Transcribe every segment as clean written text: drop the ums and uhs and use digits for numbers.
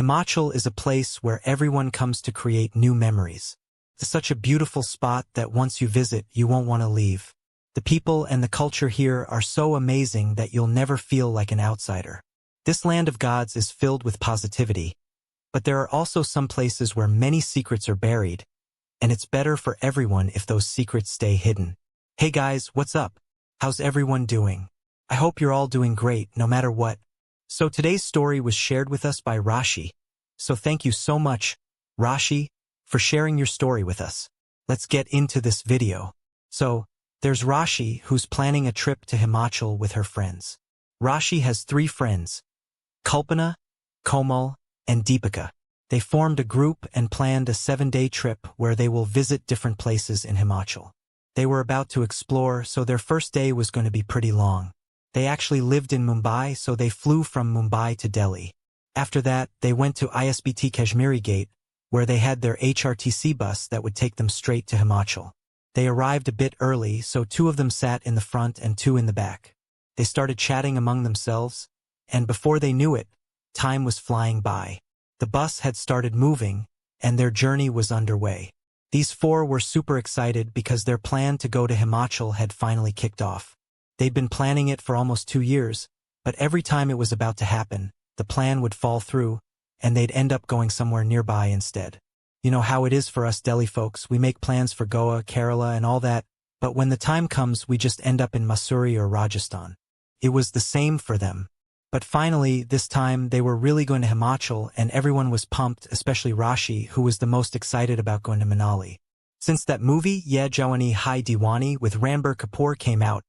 Himachal is a place where everyone comes to create new memories. It's such a beautiful spot that once you visit, you won't want to leave. The people and the culture here are so amazing that you'll never feel like an outsider. This land of gods is filled with positivity, but there are also some places where many secrets are buried, and it's better for everyone if those secrets stay hidden. Hey guys, what's up? How's everyone doing? I hope you're all doing great, no matter what. So today's story was shared with us by Rashi. So thank you so much, Rashi, for sharing your story with us. Let's get into this video. So, there's Rashi, who's planning a trip to Himachal with her friends. Rashi has 3 friends, Kalpana, Komal, and Deepika. They formed a group and planned a 7-day trip where they will visit different places in Himachal. They were about to explore, so their first day was going to be pretty long. They actually lived in Mumbai, so they flew from Mumbai to Delhi. After that, they went to ISBT Kashmiri Gate, where they had their HRTC bus that would take them straight to Himachal. They arrived a bit early, so 2 of them sat in the front and 2 in the back. They started chatting among themselves, and before they knew it, time was flying by. The bus had started moving, and their journey was underway. These 4 were super excited because their plan to go to Himachal had finally kicked off. They'd been planning it for almost 2 years, but every time it was about to happen, the plan would fall through, and they'd end up going somewhere nearby instead. You know how it is for us Delhi folks, we make plans for Goa, Kerala, and all that, but when the time comes we just end up in Mussoorie or Rajasthan. It was the same for them. But finally, this time, they were really going to Himachal, and everyone was pumped, especially Rashi, who was the most excited about going to Manali. Since that movie, Ye Jawani Hai Diwani with Ranbir Kapoor came out,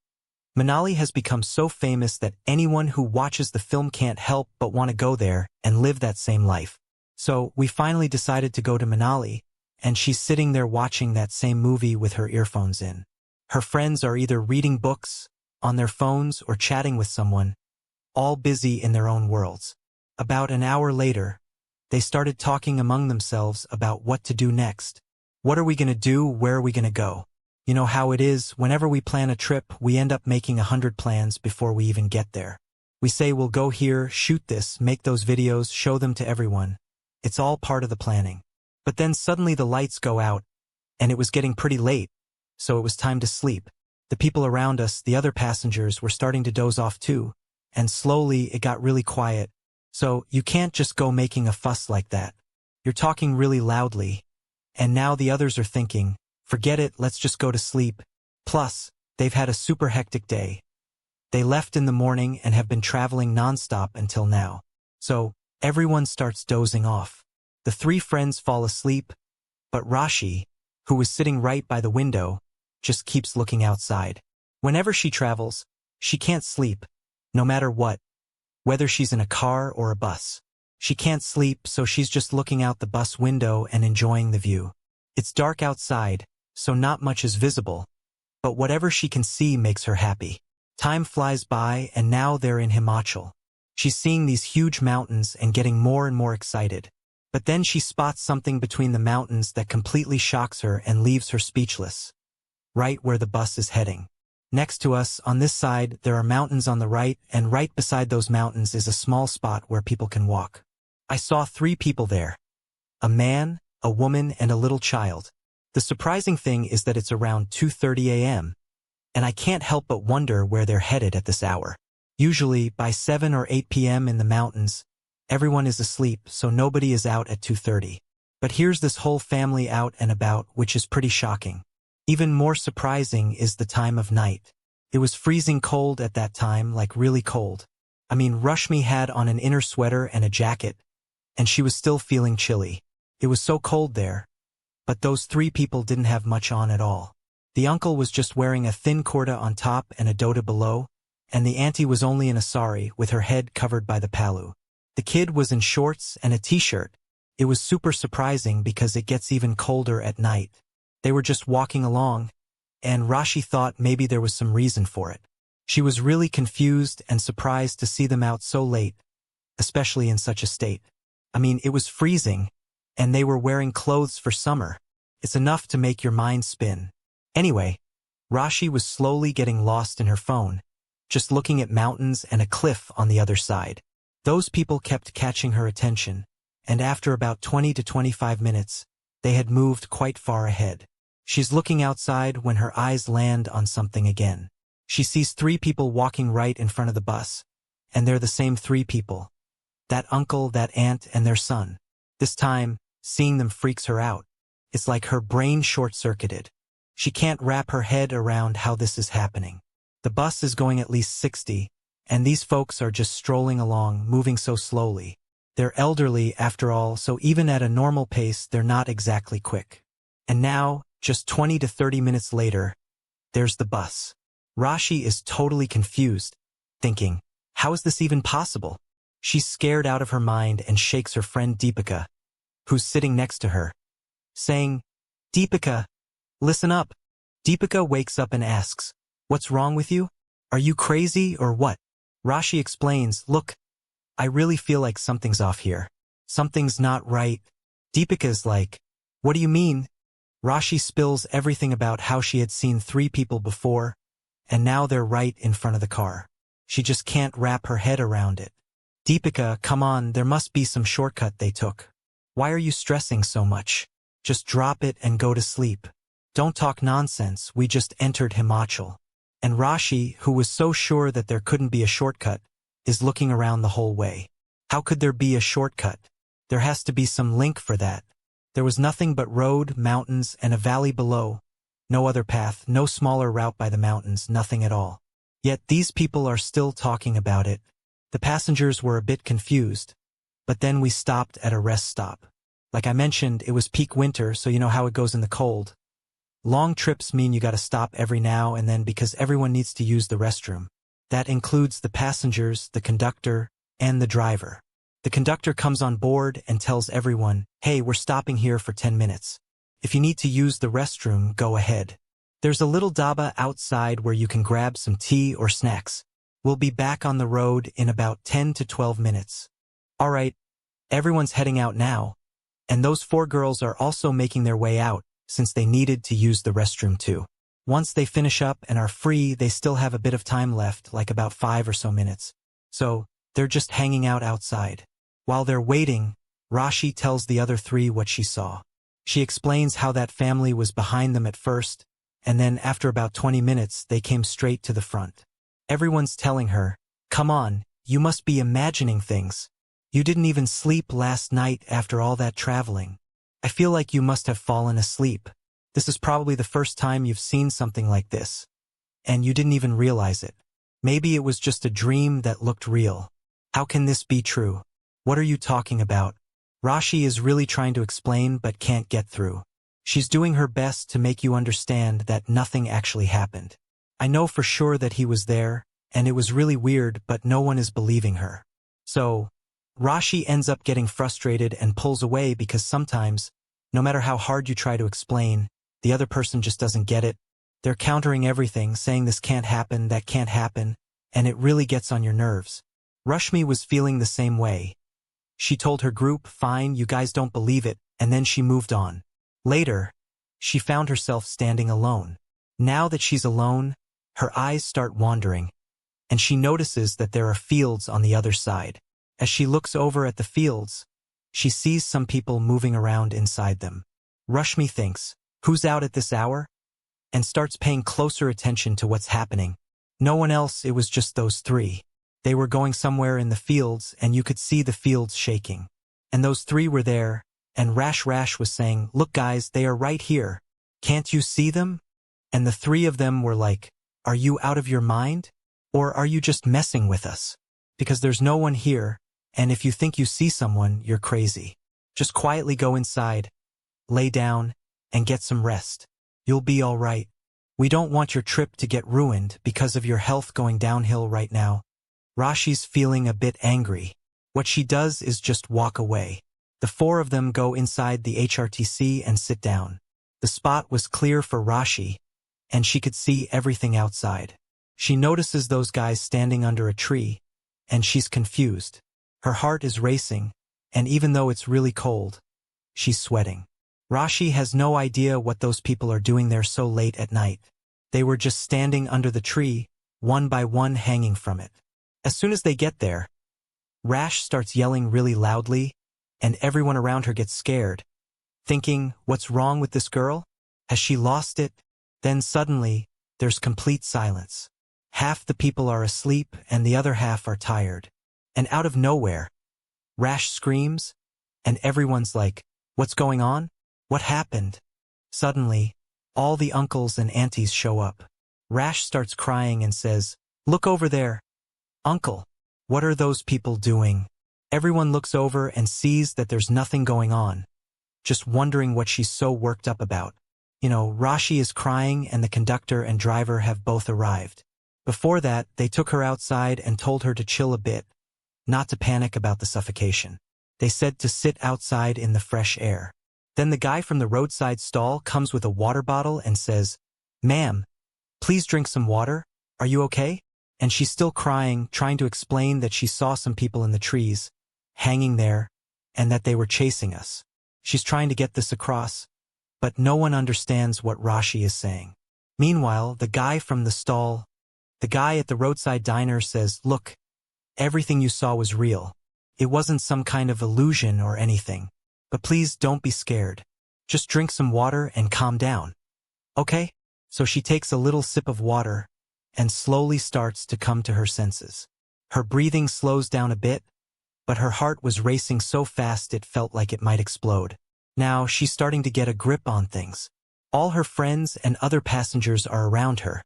Manali has become so famous that anyone who watches the film can't help but want to go there and live that same life. So, we finally decided to go to Manali, and she's sitting there watching that same movie with her earphones in. Her friends are either reading books, on their phones, or chatting with someone, all busy in their own worlds. About an hour later, they started talking among themselves about what to do next. What are we going to do? Where are we going to go? You know how it is, whenever we plan a trip, we end up making 100 plans before we even get there. We say we'll go here, shoot this, make those videos, show them to everyone. It's all part of the planning. But then suddenly the lights go out, and it was getting pretty late, so it was time to sleep. The people around us, the other passengers, were starting to doze off too, and slowly it got really quiet. So you can't just go making a fuss like that. You're talking really loudly. And now the others are thinking, forget it, let's just go to sleep. Plus, they've had a super hectic day. They left in the morning and have been traveling nonstop until now. So, everyone starts dozing off. The 3 friends fall asleep, but Rashi, who was sitting right by the window, just keeps looking outside. Whenever she travels, she can't sleep, no matter what, whether she's in a car or a bus. She can't sleep, so she's just looking out the bus window and enjoying the view. It's dark outside, so not much is visible, but whatever she can see makes her happy. Time flies by, and now they're in Himachal. She's seeing these huge mountains and getting more and more excited. But then she spots something between the mountains that completely shocks her and leaves her speechless. Right where the bus is heading. Next to us, on this side, there are mountains on the right, and right beside those mountains is a small spot where people can walk. I saw 3 people there. A man, a woman, and a little child. The surprising thing is that it's around 2:30 a.m., and I can't help but wonder where they're headed at this hour. Usually, by 7 or 8 p.m. in the mountains, everyone is asleep, so nobody is out at 2:30. But here's this whole family out and about, which is pretty shocking. Even more surprising is the time of night. It was freezing cold at that time, like really cold. I mean, Rashmi had on an inner sweater and a jacket, and she was still feeling chilly. It was so cold there. But those 3 people didn't have much on at all. The uncle was just wearing a thin kurta on top and a dhoti below, and the auntie was only in a sari with her head covered by the palu. The kid was in shorts and a t-shirt. It was super surprising because it gets even colder at night. They were just walking along, and Rashi thought maybe there was some reason for it. She was really confused and surprised to see them out so late, especially in such a state. I mean, it was freezing, and they were wearing clothes for summer. It's enough to make your mind spin. Anyway, Rashi was slowly getting lost in her phone, just looking at mountains and a cliff on the other side. Those people kept catching her attention, and after about 20 to 25 minutes, they had moved quite far ahead. She's looking outside when her eyes land on something again. She sees 3 people walking right in front of the bus, and they're the same 3 people. That uncle, that aunt, and their son. This time, seeing them freaks her out. It's like her brain short-circuited. She can't wrap her head around how this is happening. The bus is going at least 60, and these folks are just strolling along, moving so slowly. They're elderly, after all, so even at a normal pace, they're not exactly quick. And now, just 20 to 30 minutes later, there's the bus. Rashi is totally confused, thinking, how is this even possible? She's scared out of her mind and shakes her friend Deepika, who's sitting next to her, saying, Deepika, listen up. Deepika wakes up and asks, what's wrong with you? Are you crazy or what? Rashi explains, look, I really feel like something's off here. Something's not right. Deepika's like, what do you mean? Rashi spills everything about how she had seen 3 people before, and now they're right in front of the car. She just can't wrap her head around it. Deepika, come on, there must be some shortcut they took. Why are you stressing so much? Just drop it and go to sleep. Don't talk nonsense, we just entered Himachal. And Rashi, who was so sure that there couldn't be a shortcut, is looking around the whole way. How could there be a shortcut? There has to be some link for that. There was nothing but road, mountains, and a valley below. No other path, no smaller route by the mountains, nothing at all. Yet these people are still talking about it. The passengers were a bit confused, but then we stopped at a rest stop. Like I mentioned, it was peak winter, so you know how it goes in the cold. Long trips mean you gotta stop every now and then because everyone needs to use the restroom. That includes the passengers, the conductor, and the driver. The conductor comes on board and tells everyone, hey, we're stopping here for 10 minutes. If you need to use the restroom, go ahead. There's a little dhaba outside where you can grab some tea or snacks. We'll be back on the road in about 10 to 12 minutes. Alright, everyone's heading out now, and those 4 girls are also making their way out, since they needed to use the restroom too. Once they finish up and are free, they still have a bit of time left, like about 5 or so minutes. So, they're just hanging out outside. While they're waiting, Rashi tells the other 3 what she saw. She explains how that family was behind them at first, and then after about 20 minutes, they came straight to the front. Everyone's telling her, come on, you must be imagining things. You didn't even sleep last night after all that traveling. I feel like you must have fallen asleep. This is probably the first time you've seen something like this. And you didn't even realize it. Maybe it was just a dream that looked real. How can this be true? What are you talking about? Rashi is really trying to explain but can't get through. She's doing her best to make you understand that nothing actually happened. I know for sure that he was there, and it was really weird, but no one is believing her. So, Rashi ends up getting frustrated and pulls away because sometimes, no matter how hard you try to explain, the other person just doesn't get it. They're countering everything, saying this can't happen, that can't happen, and it really gets on your nerves. Rashmi was feeling the same way. She told her group, fine, you guys don't believe it, and then she moved on. Later, she found herself standing alone. Now that she's alone, her eyes start wandering, and she notices that there are fields on the other side. As she looks over at the fields, she sees some people moving around inside them. Rashmi thinks, who's out at this hour? And starts paying closer attention to what's happening. No one else, it was just those 3. They were going somewhere in the fields, and you could see the fields shaking. And those 3 were there, and Rash was saying, look guys, they are right here. Can't you see them? And the 3 of them were like, are you out of your mind? Or are you just messing with us? Because there's no one here, and if you think you see someone, you're crazy. Just quietly go inside, lay down, and get some rest. You'll be all right. We don't want your trip to get ruined because of your health going downhill right now. Rashi's feeling a bit angry. What she does is just walk away. The 4 of them go inside the HRTC and sit down. The spot was clear for Rashi, and she could see everything outside. She notices those guys standing under a tree, and she's confused. Her heart is racing, and even though it's really cold, she's sweating. Rashi has no idea what those people are doing there so late at night. They were just standing under the tree, one by one hanging from it. As soon as they get there, Rash starts yelling really loudly, and everyone around her gets scared, thinking, what's wrong with this girl? Has she lost it? Then suddenly, there's complete silence. Half the people are asleep and the other half are tired. And out of nowhere, Rash screams, and everyone's like, what's going on? What happened? Suddenly, all the uncles and aunties show up. Rash starts crying and says, look over there. Uncle, what are those people doing? Everyone looks over and sees that there's nothing going on, just wondering what she's so worked up about. Rashi is crying and the conductor and driver have both arrived. Before that, they took her outside and told her to chill a bit, not to panic about the suffocation. They said to sit outside in the fresh air. Then the guy from the roadside stall comes with a water bottle and says, ma'am, please drink some water. Are you okay? And she's still crying, trying to explain that she saw some people in the trees, hanging there, and that they were chasing us. She's trying to get this across, but no one understands what Rashi is saying. Meanwhile, the guy from the stall, the guy at the roadside diner says, look, everything you saw was real. It wasn't some kind of illusion or anything. But please don't be scared. Just drink some water and calm down. Okay? So she takes a little sip of water and slowly starts to come to her senses. Her breathing slows down a bit, but her heart was racing so fast it felt like it might explode. Now she's starting to get a grip on things. All her friends and other passengers are around her,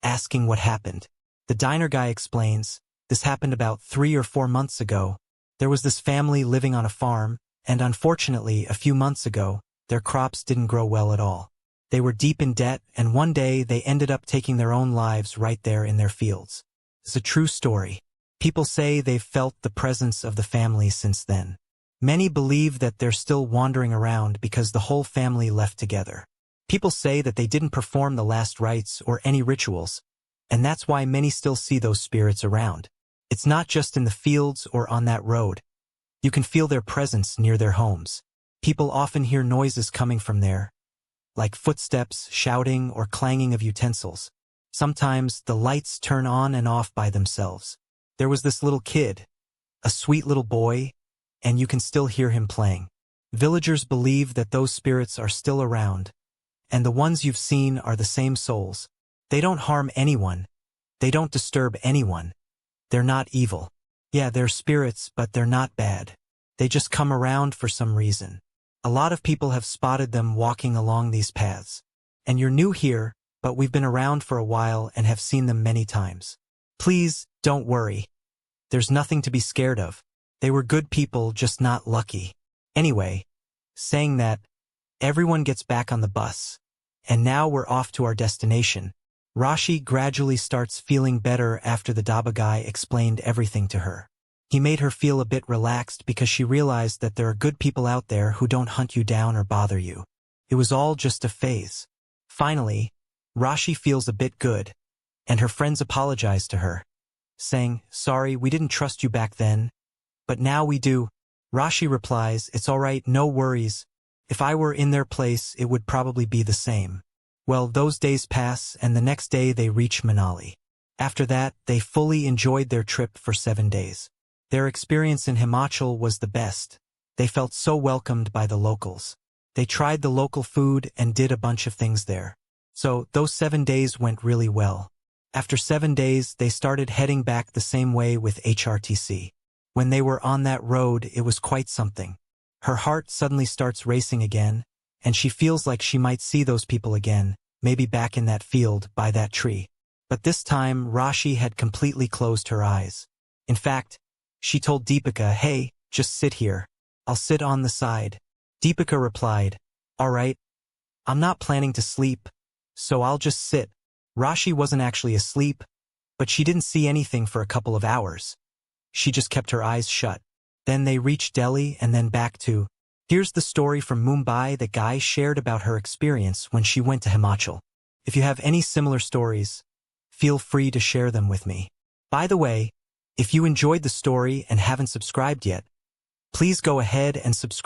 asking what happened. The diner guy explains, this happened about 3 or 4 months ago. There was this family living on a farm, and unfortunately, a few months ago, their crops didn't grow well at all. They were deep in debt, and one day they ended up taking their own lives right there in their fields. It's a true story. People say they've felt the presence of the family since then. Many believe that they're still wandering around because the whole family left together. People say that they didn't perform the last rites or any rituals, and that's why many still see those spirits around. It's not just in the fields or on that road. You can feel their presence near their homes. People often hear noises coming from there, like footsteps, shouting, or clanging of utensils. Sometimes the lights turn on and off by themselves. There was this little kid, a sweet little boy, and you can still hear him playing. Villagers believe that those spirits are still around, and the ones you've seen are the same souls. They don't harm anyone. They don't disturb anyone. They're not evil. Yeah, they're spirits, but they're not bad. They just come around for some reason. A lot of people have spotted them walking along these paths. And you're new here, but we've been around for a while and have seen them many times. Please, don't worry. There's nothing to be scared of. They were good people, just not lucky. Anyway, saying that, everyone gets back on the bus. And now we're off to our destination. Rashi gradually starts feeling better after the Daba guy explained everything to her. He made her feel a bit relaxed because she realized that there are good people out there who don't hunt you down or bother you. It was all just a phase. Finally, Rashi feels a bit good, and her friends apologize to her, saying, sorry, we didn't trust you back then, but now we do. Rashi replies, it's all right, no worries. If I were in their place, it would probably be the same. Well, those days pass, and the next day they reach Manali. After that, they fully enjoyed their trip for 7 days. Their experience in Himachal was the best. They felt so welcomed by the locals. They tried the local food and did a bunch of things there. So, those 7 days went really well. After 7 days, they started heading back the same way with HRTC. When they were on that road, it was quite something. Her heart suddenly starts racing again, and she feels like she might see those people again, maybe back in that field by that tree. But this time, Rashi had completely closed her eyes. In fact, she told Deepika, hey, just sit here. I'll sit on the side. Deepika replied, all right. I'm not planning to sleep, so I'll just sit. Rashi wasn't actually asleep, but she didn't see anything for a couple of hours. She just kept her eyes shut. Then they reached Delhi and then back to. Here's the story from Mumbai that Guy shared about her experience when she went to Himachal. If you have any similar stories, feel free to share them with me. By the way, if you enjoyed the story and haven't subscribed yet, please go ahead and subscribe.